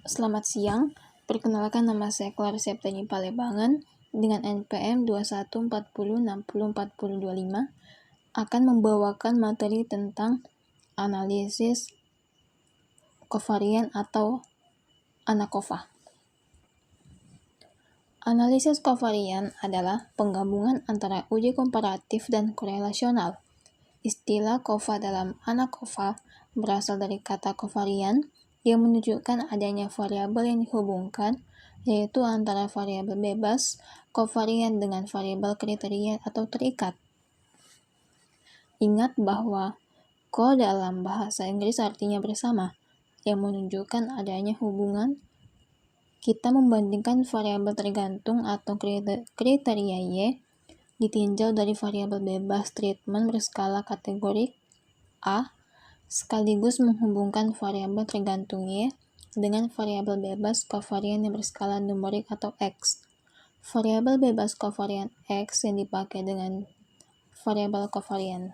Selamat siang, perkenalkan nama saya Clara Septiani Palebangan dengan NPM 2140604025 akan membawakan materi tentang analisis kovarian atau ANAKOVA. Analisis kovarian adalah penggabungan antara uji komparatif dan korelasional. Istilah kova dalam ANAKOVA berasal dari kata kovarian yang menunjukkan adanya variabel yang dihubungkan, yaitu antara variabel bebas kovarian dengan variabel kriteria atau terikat. Ingat bahwa ko dalam bahasa Inggris artinya bersama, yang menunjukkan adanya hubungan. Kita membandingkan variabel tergantung atau kriteria Y ditinjau dari variabel bebas treatment berskala kategorik A, sekaligus menghubungkan variabel tergantung Y dengan variabel bebas kovarian yang berskala numerik atau X. Variabel bebas kovarian X yang dipakai dengan variabel kovarian.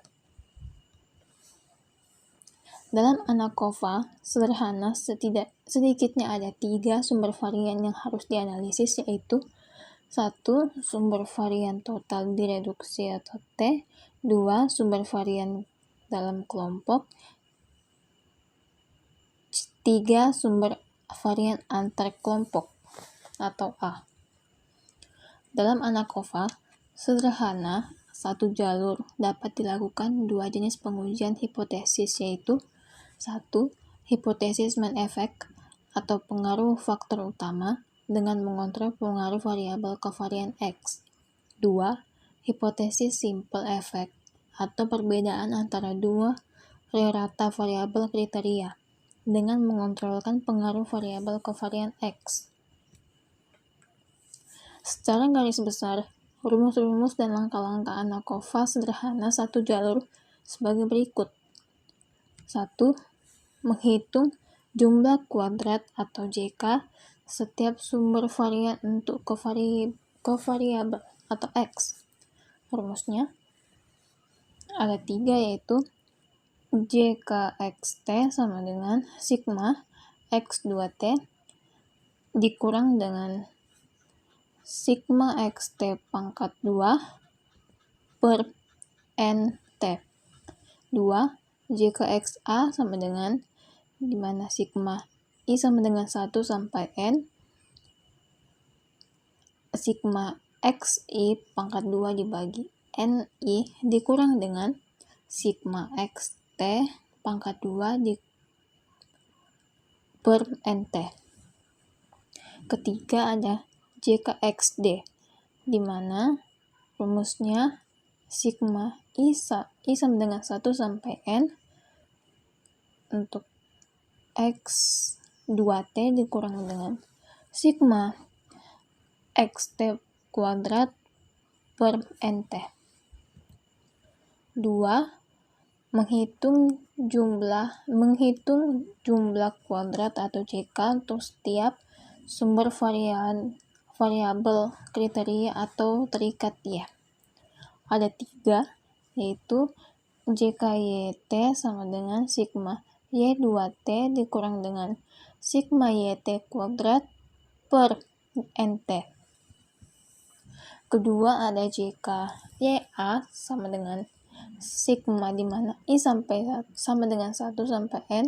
Dalam ANAKOVA sederhana sedikitnya ada 3 sumber varian yang harus dianalisis, yaitu 1. Sumber varian total direduksi atau T. 2. Sumber varian dalam kelompok. 3. Sumber varian antar kelompok atau A. Dalam ANAKOVA sederhana, satu jalur dapat dilakukan 2 jenis pengujian hipotesis, yaitu 1. Hipotesis main effect atau pengaruh faktor utama dengan mengontrol pengaruh variabel kovarian X. 2. Hipotesis simple effect atau perbedaan antara 2 rata variabel kriteria dengan mengontrolkan pengaruh variabel kovarian X. Secara garis besar, rumus-rumus dan langkah-langkah ANAKOVA sederhana satu jalur sebagai berikut. 1. Menghitung jumlah kuadrat atau JK setiap sumber varian untuk kovariabel atau X. Rumusnya ada 3, yaitu JKXT sama dengan sigma X2T dikurang dengan sigma XT pangkat 2 per NT. 2. JKXA sama dengan dimana sigma I sama dengan 1 sampai N, sigma XI pangkat 2 dibagi NI dikurang dengan sigma XT pangkat 2 per NT. Ketiga ada JKXD, di mana rumusnya sigma I sama dengan 1 sampai N untuk X2T dikurang dengan sigma XT kuadrat per NT. 2. Menghitung jumlah kuadrat atau JK untuk setiap sumber variabel kriteria atau terikat Y. Ada 3, yaitu JKYT sama dengan sigma Y2T dikurang dengan sigma YT kuadrat per NT. Kedua ada JKYA sama dengan sigma di mana I sama dengan 1 sampai N,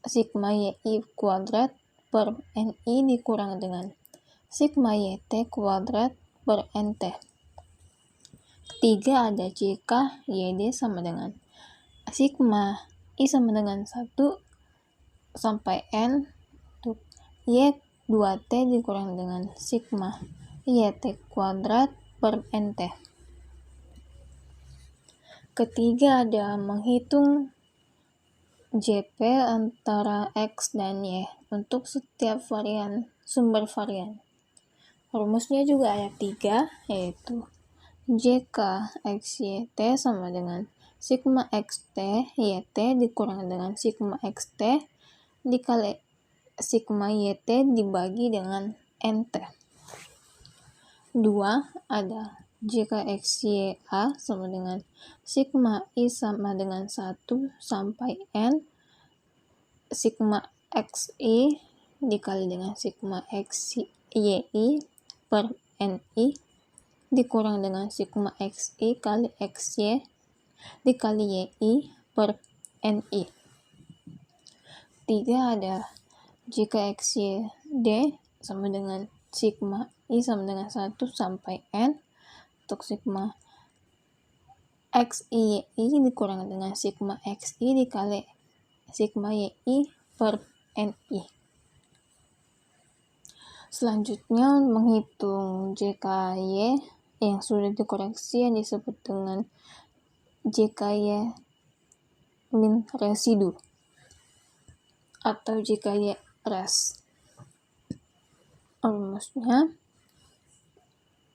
sigma YI kuadrat per NI dikurang dengan sigma YT kuadrat per NT. Ketiga ada JKYD sama dengan sigma I sama dengan 1 sampai N untuk Y2T dikurang dengan sigma YT kuadrat per NT. Ketiga ada menghitung JP antara X dan Y untuk setiap sumber varian. Rumusnya juga ada 3, yaitu JKXYT sama dengan sigma XT YT dikurang dengan sigma XT dikali sigma YT dibagi dengan NT. 2. Ada JKXYA sama dengan sigma I sama dengan 1 sampai N, sigma XI dikali dengan sigma XYI per NI dikurang dengan sigma XI kali XY dikali YI per NI. 3 ada jika XYD sama dengan sigma I sama dengan 1 sampai N untuk sigma XIYI dikurang dengan sigma XI dikali sigma YI per NI. Selanjutnya menghitung JKY yang sudah dikoreksi yang disebut dengan JKY min residu atau JKY res. Rumusnya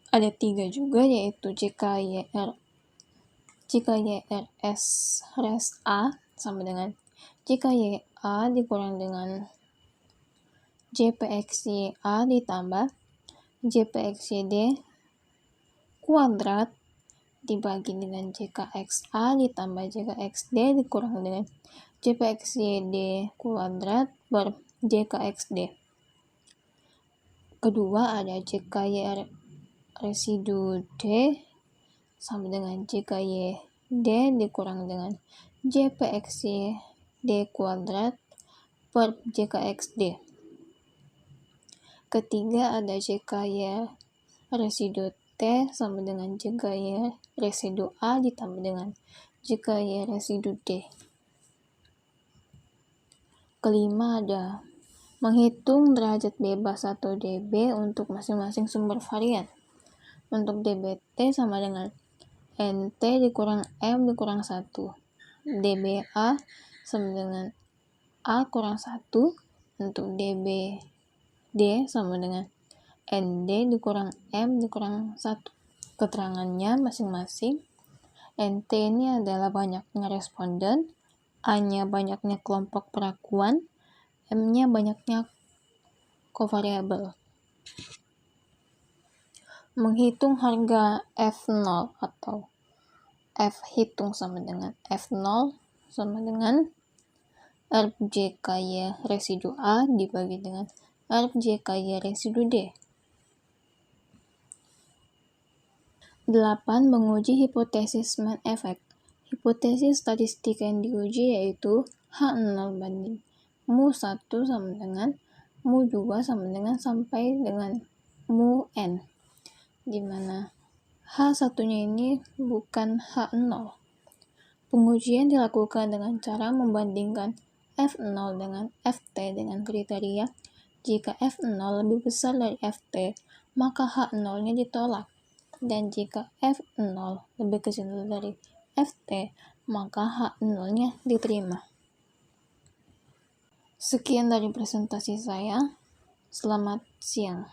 ada 3 juga, yaitu JKYRS res A sama dengan JKYA dikurang dengan JPXYA ditambah JPXYD kuadrat dibagi dengan JKXA ditambah JKXD dikurang dengan JPXYD kuadrat per JKXD. Kedua ada JKY residu D sama dengan JKYD dikurang dengan JPXYD kuadrat per JKXD. Ketiga ada JKY residu T sama dengan JKY residu A ditambah dengan JKY residu D. Kelima ada menghitung derajat bebas atau dB untuk masing-masing sumber varian. Untuk dBT sama dengan NT dikurang M dikurang 1. dBA sama dengan A kurang 1. Untuk dBD sama dengan ND dikurang M dikurang 1. Keterangannya masing-masing. NT ini adalah banyaknya responden, A-nya banyaknya kelompok perakuan, M-nya banyaknya kovariabel. Menghitung harga F0 atau F hitung sama dengan F0 sama dengan RJKY residu A dibagi dengan RJKY residu D. 8. Menguji hipotesis main effect. Hipotesis statistik yang diuji yaitu H0 banding mu1 sama dengan mu2 sama dengan sampai dengan mu(n), di mana H1-nya ini bukan H0. Pengujian dilakukan dengan cara membandingkan F0 dengan Ft dengan kriteria jika F0 lebih besar dari Ft, maka H0-nya ditolak. Dan jika F0 lebih kecil dari Ft, maka H0-nya diterima. Sekian dari presentasi saya. Selamat siang.